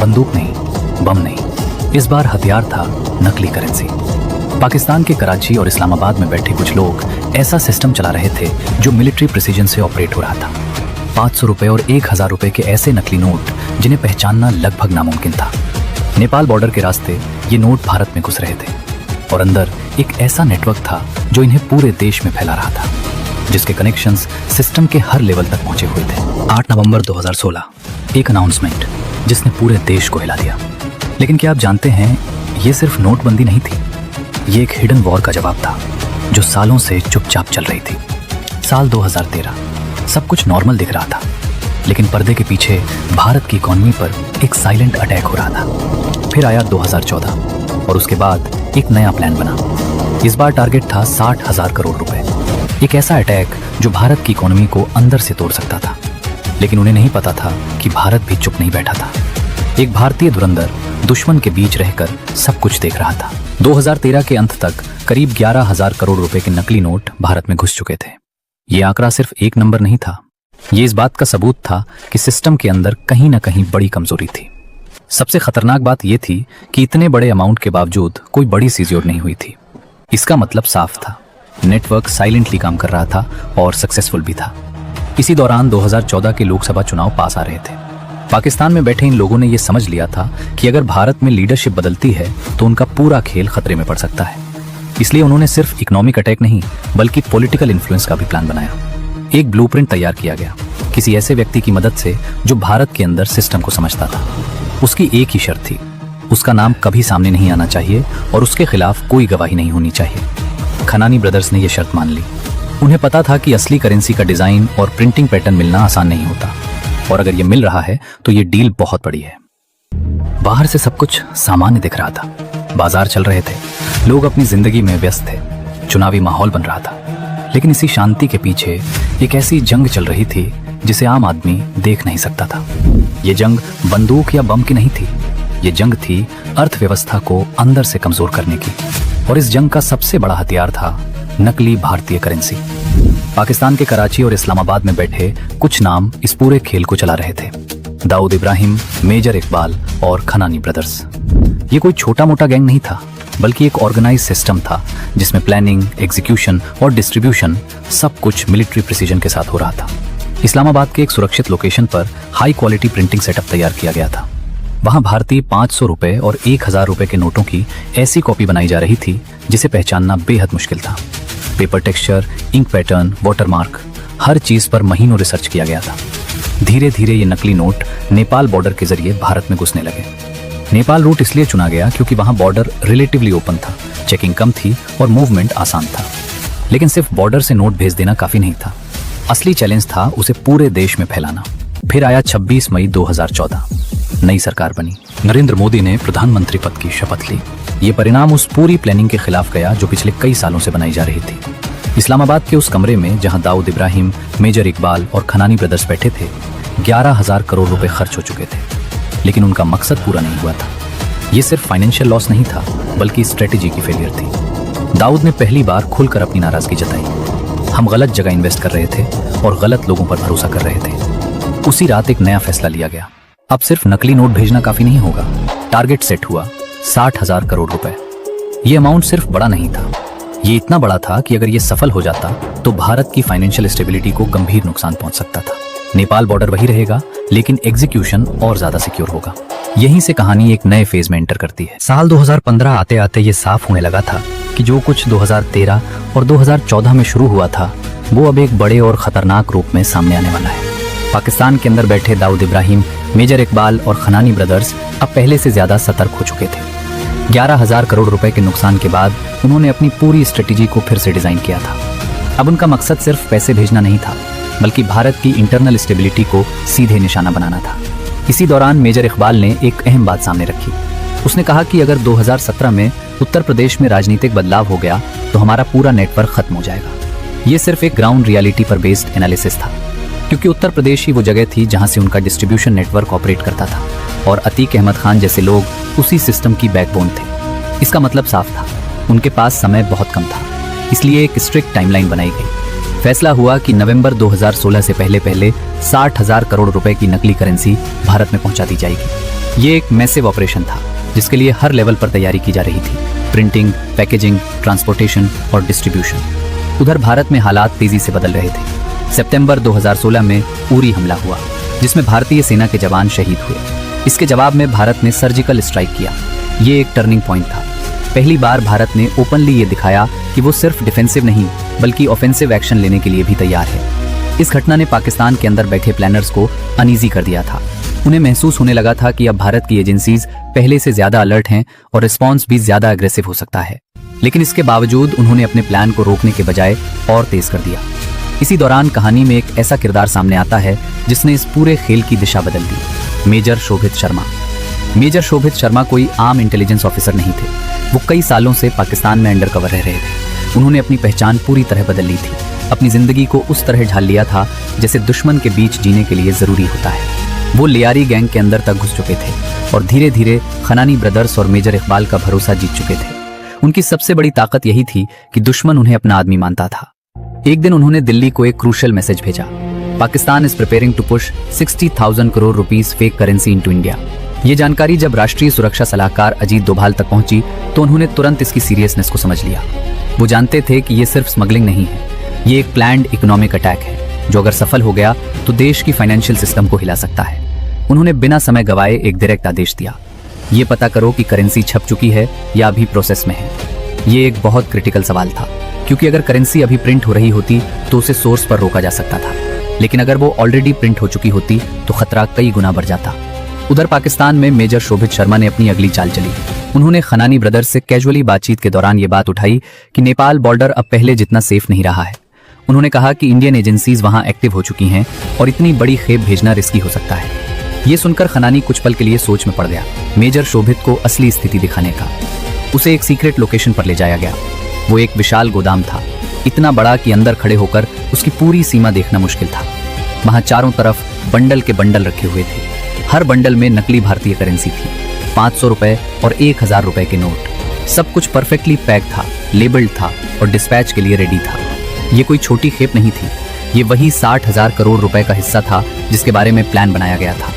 बंदूक नहीं, बम नहीं, इस बार हथियार था नकली करेंसी। पाकिस्तान के कराची और इस्लामाबाद में बैठे कुछ लोग ऐसा सिस्टम चला रहे थे जो मिलिट्री प्रिसीजन से ऑपरेट हो रहा था। 500 रुपए और 1000 रुपए के ऐसे नकली नोट जिन्हें पहचानना लगभग नामुमकिन था। नेपाल बॉर्डर के रास्ते ये नोट भारत में घुस रहे थे और अंदर एक ऐसा नेटवर्क था जो इन्हें पूरे देश में फैला रहा था, जिसके कनेक्शंस सिस्टम के हर लेवल तक पहुंचे हुए थे। 8 नवंबर 2016 एक अनाउंसमेंट जिसने पूरे देश को हिला दिया। लेकिन क्या आप जानते हैं, ये सिर्फ नोटबंदी नहीं थी, ये एक हिडन वॉर का जवाब था जो सालों से चुपचाप चल रही थी। साल 2013 सब कुछ नॉर्मल दिख रहा था, लेकिन पर्दे के पीछे भारत की इकोनॉमी पर एक साइलेंट अटैक हो रहा था। फिर आया 2014 और उसके बाद एक नया प्लान बना। इस बार टारगेट था 60,000 करोड़ रुपए। एक ऐसा अटैक जो भारत की इकोनॉमी को अंदर से तोड़ सकता था। लेकिन उन्हें नहीं पता था कि भारत भी चुप नहीं बैठा था। एक भारतीय धुरंधर दुश्मन के बीच रहकर सब कुछ देख रहा था। 2013 के अंत तक करीब 11,000 करोड़ रुपए के नकली नोट भारत में घुस चुके थे। ये आंकड़ा सिर्फ एक नंबर नहीं था, ये इस बात का सबूत था कि सिस्टम के अंदर कहीं ना कहीं बड़ी कमजोरी थी। सबसे खतरनाक बात यह थी कि इतने बड़े अमाउंट के बावजूद कोई बड़ी सीजोर नहीं हुई थी। इसका मतलब साफ था, नेटवर्क साइलेंटली काम कर रहा था और सक्सेसफुल भी था। इसी दौरान 2014 के लोकसभा चुनाव पास आ रहे थे। पाकिस्तान में बैठे इन लोगों ने यह समझ लिया था कि अगर भारत में लीडरशिप बदलती है तो उनका पूरा खेल खतरे में पड़ सकता है। इसलिए उन्होंने सिर्फ इकोनॉमिक अटैक नहीं बल्कि पॉलिटिकल इन्फ्लुएंस का भी प्लान बनाया। एक ब्लूप्रिंट तैयार किया गया किसी ऐसे व्यक्ति की मदद से जो भारत के अंदर सिस्टम को समझता था। उसकी एक ही शर्त थी, उसका नाम कभी सामने नहीं आना चाहिए और उसके खिलाफ कोई गवाही नहीं होनी चाहिए। खनानी ब्रदर्स ने यह शर्त मान ली। उन्हें पता था कि असली करेंसी का डिजाइन और प्रिंटिंग पैटर्न मिलना आसान नहीं होता, और अगर ये मिल रहा है तो ये डील बहुत बड़ी है। बाहर से सब कुछ सामान्य दिख रहा था, बाजार चल रहे थे, लोग अपनी जिंदगी में व्यस्त थे, चुनावी माहौल बन रहा था। लेकिन इसी शांति के पीछे एक ऐसी जंग चल रही थी जिसे आम आदमी देख नहीं सकता था। ये जंग बंदूक या बम की नहीं थी, ये जंग थी अर्थव्यवस्था को अंदर से कमजोर करने की। और इस जंग का सबसे बड़ा हथियार था नकली भारतीय करेंसी। पाकिस्तान के कराची और इस्लामाबाद में बैठे कुछ नाम इस पूरे खेल को चला रहे थे। दाऊद इब्राहिम, मेजर इकबाल और खनानी ब्रदर्स। ये कोई छोटा मोटा गैंग नहीं था, बल्कि एक ऑर्गेनाइज सिस्टम था जिसमें प्लानिंग, एग्जीक्यूशन और डिस्ट्रीब्यूशन सब कुछ मिलिट्री प्रिसीजन के साथ हो रहा था। इस्लामाबाद के एक सुरक्षित लोकेशन पर हाई क्वालिटी प्रिंटिंग सेटअप तैयार किया गया था। वहां भारतीय 500 रुपए और 1000 रुपए के नोटों की ऐसी कॉपी बनाई जा रही थी जिसे पहचानना बेहद मुश्किल था। Paper texture, ink pattern, watermark, हर चीज पर महीनों रिसर्च किया गया था। धीरे धीरे ये नकली नोट नेपाल बॉर्डर के जरिए भारत में घुसने लगे। नेपाल रूट इसलिए चुना गया क्योंकि वहां बॉर्डर रिलेटिवली ओपन था, चेकिंग कम थी और मूवमेंट आसान था। लेकिन सिर्फ बॉर्डर से नोट भेज देना काफी नहीं था, असली चैलेंज था उसे पूरे देश में फैलाना। फिर आया 26 मई 2014, नई सरकार बनी। नरेंद्र मोदी ने प्रधानमंत्री पद की शपथ ली। ये परिणाम उस पूरी प्लानिंग के खिलाफ गया जो पिछले कई सालों से बनाई जा रही थी। इस्लामाबाद के उस कमरे में जहां दाऊद इब्राहिम, मेजर इकबाल और खनानी ब्रदर्स बैठे थे, 11,000 करोड़ रुपए खर्च हो चुके थे। लेकिन उनका मकसद पूरा नहीं हुआ था। ये सिर्फ फाइनेंशियल लॉस नहीं था, बल्कि स्ट्रेटेजी की फेलियर थी। दाऊद ने पहली बार खुलकर अपनी नाराजगी जताई। हम गलत जगह इन्वेस्ट कर रहे थे और गलत लोगों पर भरोसा कर रहे थे। उसी रात एक नया फैसला लिया गया। अब सिर्फ नकली नोट भेजना काफी नहीं होगा। टारगेट सेट हुआ 60,000 करोड़ रुपए। ये अमाउंट सिर्फ बड़ा नहीं था, ये इतना बड़ा था कि अगर ये सफल हो जाता तो भारत की फाइनेंशियल स्टेबिलिटी को गंभीर नुकसान पहुंच सकता था। नेपाल बॉर्डर वही रहेगा, लेकिन एग्जीक्यूशन और ज्यादा सिक्योर होगा। यहीं से कहानी एक नए फेज में एंटर करती है। साल 2015 आते आते ये साफ होने लगा था कि जो कुछ 2013 और 2014 में शुरू हुआ था वो अब एक बड़े और खतरनाक रूप में सामने आने वाला है। पाकिस्तान के अंदर बैठे दाऊद इब्राहिम, मेजर इकबाल और खनानी ब्रदर्स अब पहले से ज्यादा सतर्क हो चुके थे। 11,000 करोड़ रुपए के नुकसान के बाद उन्होंने अपनी पूरी स्ट्रेटेजी को फिर से डिजाइन किया था। अब उनका मकसद सिर्फ पैसे भेजना नहीं था, बल्कि भारत की इंटरनल स्टेबिलिटी को सीधे निशाना बनाना था। इसी दौरान मेजर इकबाल ने एक अहम बात सामने रखी। उसने कहा कि अगर 2017 में उत्तर प्रदेश में राजनीतिक बदलाव हो गया तो हमारा पूरा नेटवर्क खत्म हो जाएगा। ये सिर्फ एक ग्राउंड रियलिटी पर बेस्ड एनालिसिस था, क्योंकि उत्तर प्रदेश ही वो जगह थी जहां से उनका डिस्ट्रीब्यूशन नेटवर्क ऑपरेट करता था और अतीक अहमद खान जैसे लोग उसी सिस्टम की बैकबोन थे। इसका मतलब साफ था, उनके पास समय बहुत कम था, इसलिए एक स्ट्रिक्ट टाइमलाइन बनाई गई। फैसला हुआ कि नवंबर 2016 से पहले 60,000 करोड़ रुपए की नकली करेंसी भारत में पहुंचा दी जाएगी। ये एक मैसिव ऑपरेशन था जिसके लिए हर लेवल पर तैयारी की जा रही थी, प्रिंटिंग, पैकेजिंग, ट्रांसपोर्टेशन और डिस्ट्रीब्यूशन। उधर भारत में हालात तेजी से बदल रहे थे। सितंबर 2016 में उरी हमला हुआ जिसमें भारतीय सेना के जवान शहीद हुए। इसके जवाब में भारत ने सर्जिकल स्ट्राइक किया। ये एक टर्निंग पॉइंट था। पहली बार भारत ने ओपनली ये दिखाया कि वो सिर्फ डिफेंसिव नहीं बल्कि ऑफेंसिव एक्शन लेने के लिए भी तैयार है। इस घटना ने पाकिस्तान के अंदर बैठे प्लानर्स को अनईजी कर दिया था। उन्हें महसूस होने लगा था कि अब भारत की एजेंसीज पहले से ज्यादा अलर्ट हैं और रिस्पॉन्स भी ज्यादा अग्रेसिव हो सकता है। लेकिन इसके बावजूद उन्होंने अपने प्लान को रोकने के बजाय और तेज कर दिया। इसी दौरान कहानी में एक ऐसा किरदार सामने आता है जिसने इस पूरे खेल की दिशा बदल दी। मेजर शोभित शर्मा। मेजर शोभित शर्मा कोई आम इंटेलिजेंस ऑफिसर नहीं थे। वो कई सालों से पाकिस्तान में अंडरकवर रह रहे थे। उन्होंने अपनी पहचान पूरी तरह बदल ली थी। अपनी जिंदगी को उस तरह ढाल लिया था जैसे दुश्मन के बीच जीने के लिए जरूरी होता है। वो लियारी गैंग के अंदर तक घुस चुके थे और धीरे धीरे खनानी ब्रदर्स और मेजर इकबाल का भरोसा जीत चुके थे। उनकी सबसे बड़ी ताकत यही थी कि दुश्मन उन्हें अपना आदमी मानता था। एक दिन उन्होंने दिल्ली को एक क्रूशियल मैसेज भेजा। Pakistan is preparing to push 60,000 crore rupees fake currency into India. ये जानकारी जब राष्ट्रीय सुरक्षा सलाहकार अजीत डोभाल तक पहुंची तो उन्होंने तुरंत इसकी सीरियसनेस को समझ लिया। वो जानते थे कि ये सिर्फ स्मगलिंग नहीं है, ये एक प्लान्ड इकोनॉमिक अटैक है जो अगर सफल हो गया तो देश की फाइनेंशियल सिस्टम को हिला सकता है। उन्होंने बिना समय गवाए एक डायरेक्ट आदेश दिया, ये पता करो कि करेंसी छप चुकी है या अभी प्रोसेस में है। ये एक बहुत क्रिटिकल सवाल था क्योंकि अगर करेंसी अभी प्रिंट हो रही होती तो उसे सोर्स पर रोका जा सकता था, लेकिन अगर वो ऑलरेडी प्रिंट हो चुकी होती तो खतरा कई गुना बढ़ जाता। उधर पाकिस्तान में मेजर शोभित शर्मा ने अपनी अगली चाल चली। उन्होंने खनानी ब्रदर्स से कैजुअली बातचीत के दौरान ये बात उठाई कि नेपाल बॉर्डर अब पहले जितना सेफ नहीं रहा है। उन्होंने कहा कि इंडियन एजेंसीज वहां एक्टिव हो चुकी हैं और इतनी बड़ी खेप भेजना रिस्की हो सकता है। ये सुनकर खनानी कुछ पल के लिए सोच में पड़ गया। मेजर शोभित को असली स्थिति दिखाने का उसे एक सीक्रेट लोकेशन पर ले जाया गया। वो एक विशाल गोदाम था, इतना बड़ा कि अंदर खड़े होकर उसकी पूरी सीमा देखना मुश्किल था। वहां चारों तरफ बंडल के बंडल रखे हुए थे। हर बंडल में नकली भारतीय करेंसी थी, 500 रुपए और 1000 रुपए के नोट। सब कुछ परफेक्टली पैक था, लेबल्ड था और डिस्पैच के लिए रेडी था। ये कोई छोटी खेप नहीं थी, ये वही 60,000 करोड़ रुपए का हिस्सा था जिसके बारे में प्लान बनाया गया था।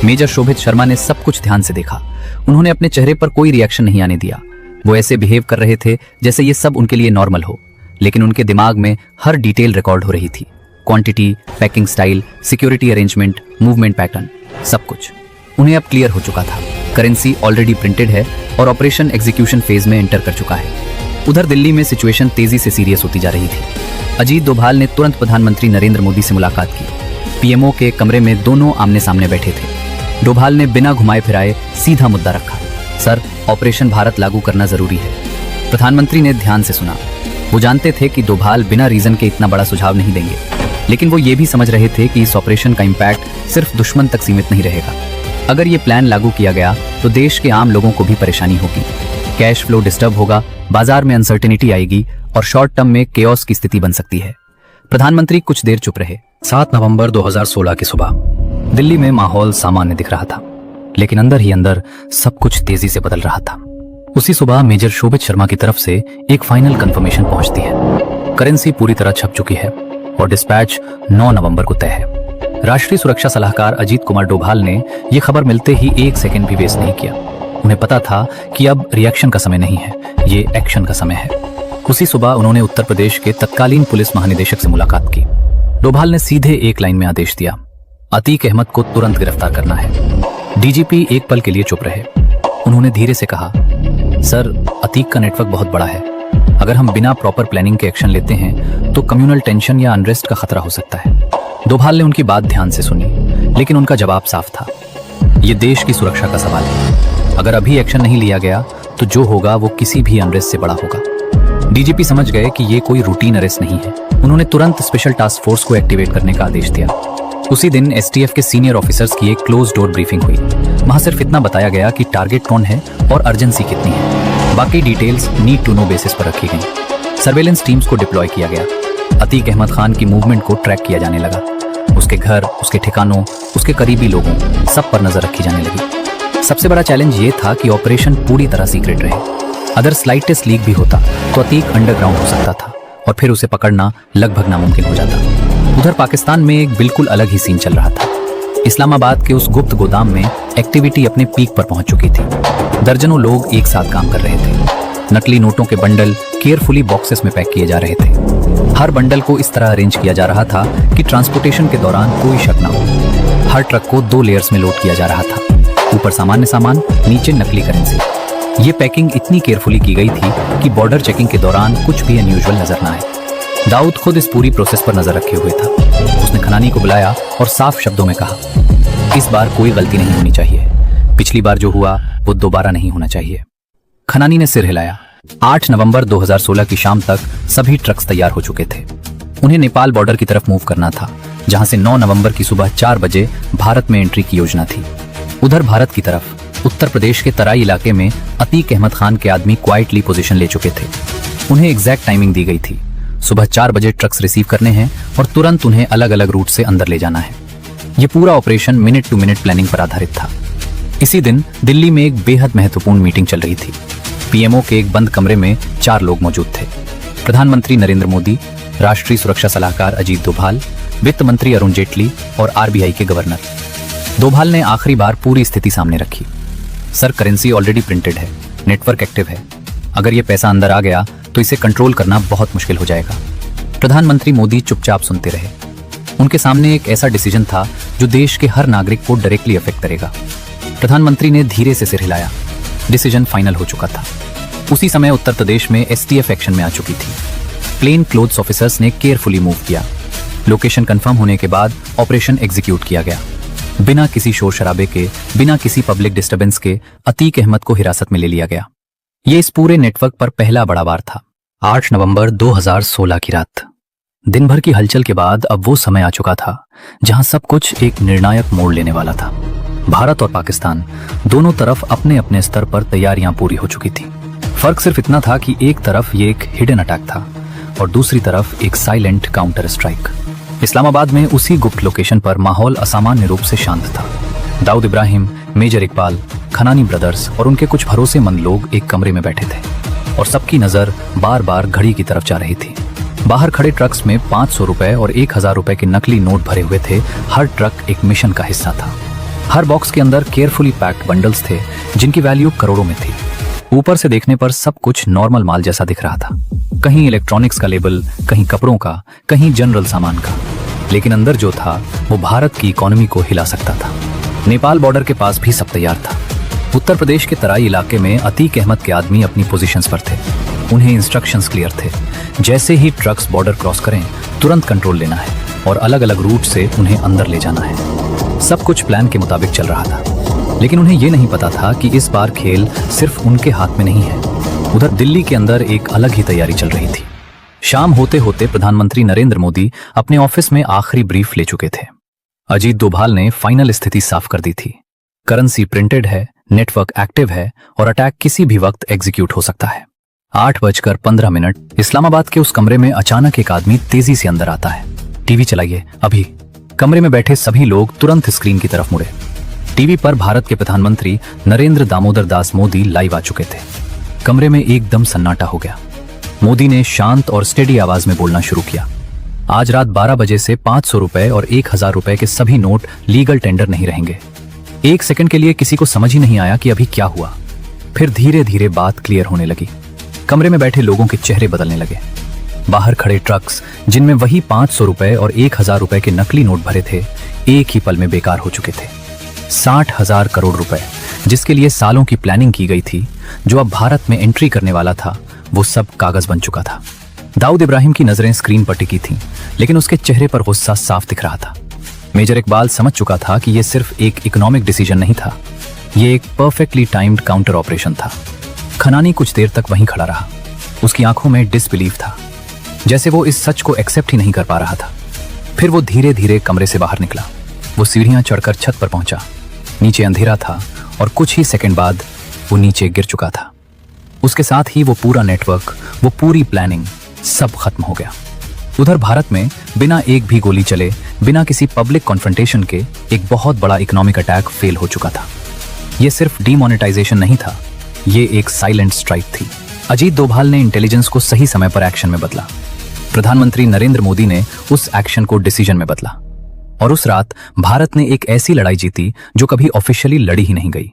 मेजर शोभित शर्मा ने सब कुछ ध्यान से देखा। उन्होंने अपने चेहरे पर कोई रिएक्शन नहीं आने दिया। वो ऐसे बिहेव कर रहे थे जैसे ये सब उनके लिए नॉर्मल हो, लेकिन उनके दिमाग में हर डिटेल रिकॉर्ड हो रही थी। Quantity, packing style, security arrangement, movement pattern, सब कुछ उन्हें अब क्लियर हो चुका था। करेंसी ऑलरेडी प्रिंटेड है और ऑपरेशन एग्जीक्यूशन फेज में एंटर कर चुका है। उधर दिल्ली में सिचुएशन तेजी से सीरियस होती जा रही थी। अजीत डोभाल ने तुरंत प्रधानमंत्री नरेंद्र मोदी से मुलाकात की। पीएमओ के कमरे में दोनों आमने सामने बैठे थे। डोभाल ने बिना घुमाए फिराए सीधा मुद्दा रखा, सर, ऑपरेशन भारत लागू करना जरूरी है। प्रधानमंत्री ने ध्यान से सुना। वो जानते थे कि डोभाल बिना रीजन के इतना बड़ा सुझाव नहीं देंगे, लेकिन वो ये भी समझ रहे थे कि इस ऑपरेशन का इम्पैक्ट सिर्फ दुश्मन तक सीमित नहीं रहेगा। अगर ये प्लान लागू किया गया तो देश के आम लोगों को भी परेशानी होगी, कैश फ्लो डिस्टर्ब होगा, बाजार में अनसर्टेनिटी आएगी और शॉर्ट टर्म में केओस की स्थिति बन सकती है। प्रधानमंत्री कुछ देर चुप रहे। 7 नवंबर 2016 की सुबह दिल्ली में माहौल सामान्य दिख रहा था, लेकिन अंदर ही अंदर सब कुछ तेजी से बदल रहा था। उसी सुबह मेजर शोभित शर्मा की तरफ से एक फाइनल कंफर्मेशन पहुंचती है। करेंसी पूरी तरह छप चुकी है और डिस्पैच 9 नवंबर को तय है। राष्ट्रीय सुरक्षा सलाहकार अजीत कुमार डोभाल ने यह खबर मिलते ही 1 सेकंड भी वेस्ट नहीं किया। उन्हें पता था कि अब रिएक्शन का समय नहीं है, ये एक्शन का समय है। उसी सुबह उन्होंने उत्तर प्रदेश के तत्कालीन पुलिस महानिदेशक से मुलाकात की। डोभाल ने सीधे एक लाइन में आदेश दिया, अतीक अहमद को तुरंत गिरफ्तार करना है। डीजीपी एक पल के लिए चुप रहे। उन्होंने धीरे से कहा, सर, अतीक का नेटवर्क बहुत बड़ा है। अगर हम बिना प्रॉपर प्लानिंग के एक्शन लेते हैं तो कम्युनल टेंशन या अनरेस्ट का खतरा हो सकता है। डोभाल ने उनकी बात ध्यान से सुनी, लेकिन उनका जवाब साफ था, ये देश की सुरक्षा का सवाल है। अगर अभी एक्शन नहीं लिया गया तो जो होगा वो किसी भी अनरेस्ट से बड़ा होगा। डीजीपी समझ गए कि ये कोई रूटीन अरेस्ट नहीं है। उन्होंने तुरंत स्पेशल टास्क फोर्स को एक्टिवेट करने का आदेश दिया। उसी दिन एसटीएफ के सीनियर ऑफिसर्स की एक क्लोज डोर ब्रीफिंग हुई। वहां सिर्फ इतना बताया गया कि टारगेट कौन है और अर्जेंसी कितनी है। बाकी details need to know basis पर रखी गई। सर्वेलेंस टीम्स को डिप्लॉय किया गया। अतीक अहमद खान की मूवमेंट को ट्रैक किया जाने लगा। उसके घर, उसके ठिकानों, उसके करीबी लोगों, सब पर नजर रखी जाने लगी। सबसे बड़ा चैलेंज ये था कि ऑपरेशन पूरी तरह सीक्रेट रहे। अगर स्लाइटेस्ट लीक भी होता तो अतीक अंडरग्राउंड हो सकता था और फिर उसे पकड़ना लगभग नामुमकिन हो जाता। उधर पाकिस्तान में एक बिल्कुल अलग ही सीन चल रहा था। इस्लामाबाद के उस गुप्त गोदाम में एक्टिविटी अपने पीक पर पहुंच चुकी थी। दर्जनों लोग एक साथ काम कर रहे थे। नकली नोटों के बंडल केयरफुली बॉक्सेस में पैक किए जा रहे थे। हर बंडल को इस तरह अरेंज किया जा रहा था कि ट्रांसपोर्टेशन के दौरान कोई शक ना हो। हर ट्रक को 2 लेयर्स में लोड किया जा रहा था, ऊपर सामान्य सामान, नीचे नकली करेंसी। ये पैकिंग इतनी केयरफुली की गई थी कि बॉर्डर चेकिंग के दौरान कुछ भी अनयूजुअल नजर ना आए। दाऊद खुद इस पूरी प्रोसेस पर नजर रखे हुए था। उसने खनानी को बुलाया और साफ शब्दों में कहा, इस बार कोई गलती नहीं होनी चाहिए। पिछली बार जो हुआ वो दोबारा नहीं होना चाहिए। खनानी ने सिर हिलाया। 8 नवंबर 2016 की शाम तक सभी ट्रक्स तैयार हो चुके थे। उन्हें नेपाल बॉर्डर की तरफ मूव करना था, जहां से 9 नवंबर की सुबह 4 बजे भारत में एंट्री की योजना थी। उधर भारत की तरफ उत्तर प्रदेश के तराई इलाके में अतीक अहमद खान के आदमी क्वाइटली पोजीशन ले चुके थे। उन्हें एग्जैक्ट टाइमिंग दी गई थी। सुबह 4 बजे ट्रक्स रिसीव करने हैं और तुरंत उन्हें अलग अलग रूट से अंदर ले जाना है। यह पूरा operation minute to minute planning पर आधारित था। इसी दिन दिल्ली में एक बेहद महत्वपूर्ण मीटिंग चल रही थी। पीएमओ के एक बंद कमरे में 4 लोग मौजूद थे। प्रधानमंत्री नरेंद्र मोदी, राष्ट्रीय सुरक्षा सलाहकार अजीत डोभाल, वित्त मंत्री अरुण जेटली और आरबीआई के गवर्नर। डोभाल ने आखिरी बार पूरी स्थिति सामने रखी। सर, करेंसी ऑलरेडी प्रिंटेड है, नेटवर्क एक्टिव है। अगर ये पैसा अंदर आ गया तो इसे कंट्रोल करना बहुत मुश्किल हो जाएगा। प्रधानमंत्री मोदी चुपचाप सुनते रहे। उनके सामने एक ऐसा डिसीजन था जो देश के हर नागरिक को डायरेक्टली अफेक्ट करेगा। प्रधानमंत्री ने धीरे से सिर हिलाया। डिसीजन फाइनल हो चुका था। उसी समय उत्तर प्रदेश में एसटीएफ एक्शन में आ चुकी थी। प्लेन क्लोथ्स ऑफिसर्स ने केयरफुली मूव किया। लोकेशन कंफर्म होने के बाद ऑपरेशन एग्जीक्यूट किया गया। बिना किसी शोर शराबे के, बिना किसी पब्लिक डिस्टर्बेंस के अतीक अहमद को हिरासत में ले लिया गया। ये इस पूरे नेटवर्क पर पहला बड़ा वार था। 8 नवंबर 2016 की रात। दिन भर की हलचल के बाद अब वो समय आ चुका था जहां सब कुछ एक निर्णायक मोड़ लेने वाला था। भारत और पाकिस्तान दोनों तरफ अपने अपने स्तर पर तैयारियां पूरी हो चुकी थी। फर्क सिर्फ इतना था कि एक तरफ ये एक हिडन अटैक था और दूसरी तरफ एक साइलेंट काउंटर स्ट्राइक। इस्लामाबाद में उसी गुप्त लोकेशन पर माहौल असामान्य रूप से शांत था। दाऊद इब्राहिम, मेजर इकबाल, खनानी ब्रदर्स और उनके कुछ भरोसेमंद लोग एक कमरे में बैठे थे और सबकी नजर बार बार घड़ी की तरफ जा रही थी। बाहर खड़े ट्रक्स में 500 रुपए और 1000 रुपए के नकली नोट भरे हुए थे। हर ट्रक एक मिशन का हिस्सा था। हर बॉक्स के अंदर केयरफुली पैक्ड बंडल्स थे जिनकी वैल्यू करोड़ों में थी। ऊपर से देखने पर सब कुछ नॉर्मल माल जैसा दिख रहा था। कहीं इलेक्ट्रॉनिक्स का लेबल, कहीं कपड़ों का, कहीं जनरल सामान का। लेकिन अंदर जो था वो भारत की इकोनॉमी को हिला सकता था। नेपाल बॉर्डर के पास भी सब तैयार था। उत्तर प्रदेश के तराई इलाके में अतीक अहमद के आदमी अपनी पोजीशंस पर थे। उन्हें इंस्ट्रक्शंस क्लियर थे। जैसे ही ट्रक्स बॉर्डर क्रॉस करें तुरंत कंट्रोल लेना है और अलग अलग रूट से उन्हें अंदर ले जाना है। सब कुछ प्लान के मुताबिक चल रहा था, लेकिन उन्हें यह नहीं पता था कि इस बार खेल सिर्फ उनके हाथ में नहीं है। उधर दिल्ली के अंदर एक अलग ही तैयारी चल रही थी। शाम होते होते प्रधानमंत्री नरेंद्र मोदी अपने ऑफिस में आखिरी ब्रीफ ले चुके थे। अजीत डोभाल ने फाइनल स्थिति साफ कर दी थी। करेंसी प्रिंटेड है, नेटवर्क एक्टिव है और अटैक किसी भी वक्त एग्जीक्यूट हो सकता है। 8:15 इस्लामाबाद के उस कमरे में अचानक एक आदमी तेजी से अंदर आता है। टीवी चलाइए अभी। कमरे में बैठे सभी लोग तुरंत स्क्रीन की तरफ मुड़े। टीवी पर भारत के प्रधानमंत्री नरेंद्र दामोदर दास मोदी लाइव आ चुके थे। कमरे में एकदम सन्नाटा हो गया। मोदी ने शांत और स्टेडी आवाज में बोलना शुरू किया। आज रात 12 बजे से 500 रुपए और 1000 रुपए के सभी नोट लीगल टेंडर नहीं रहेंगे। एक सेकंड के लिए किसी को समझ ही नहीं आया कि अभी क्या हुआ। फिर धीरे धीरे बात क्लियर होने लगी। कमरे में बैठे लोगों के चेहरे बदलने लगे। बाहर खड़े ट्रक्स जिनमें वही 500 रुपए और 1000 रुपए के नकली नोट भरे थे, एक ही पल में बेकार हो चुके थे। 60,000 करोड़ रुपए जिसके लिए सालों की प्लानिंग की गई थी, जो अब भारत में एंट्री करने वाला था, वो सब कागज बन चुका था। दाऊद इब्राहिम की नजरें स्क्रीन पर टिकी थीं, लेकिन उसके चेहरे पर गुस्सा साफ दिख रहा था। मेजर इकबाल समझ चुका था कि यह सिर्फ एक इकोनॉमिक डिसीजन नहीं था, यह एक परफेक्टली टाइम्ड काउंटर ऑपरेशन था। खनानी कुछ देर तक वहीं खड़ा रहा। उसकी आंखों में डिसबिलीफ था, जैसे वो इस सच को एक्सेप्ट ही नहीं कर पा रहा था। फिर वो धीरे धीरे कमरे से बाहर निकला। वो सीढ़ियां चढ़कर छत पर पहुंचा। नीचे अंधेरा था और कुछ ही सेकंड बाद वो नीचे गिर चुका था। उसके साथ ही वो पूरा नेटवर्क, वो पूरी प्लानिंग सब खत्म हो गया। उधर भारत में बिना एक भी गोली चले, बिना किसी पब्लिक कॉन्फ्रंटेशन के एक बहुत बड़ा इकोनॉमिक अटैक फेल हो चुका था। ये सिर्फ डीमोनेटाइजेशन नहीं था, ये एक साइलेंट स्ट्राइक थी। अजीत डोभाल ने इंटेलिजेंस को सही समय पर एक्शन में बदला। प्रधानमंत्री नरेंद्र मोदी ने उस एक्शन को डिसीजन में बदला और उस रात भारत ने एक ऐसी लड़ाई जीती जो कभी ऑफिशियली लड़ी ही नहीं गई।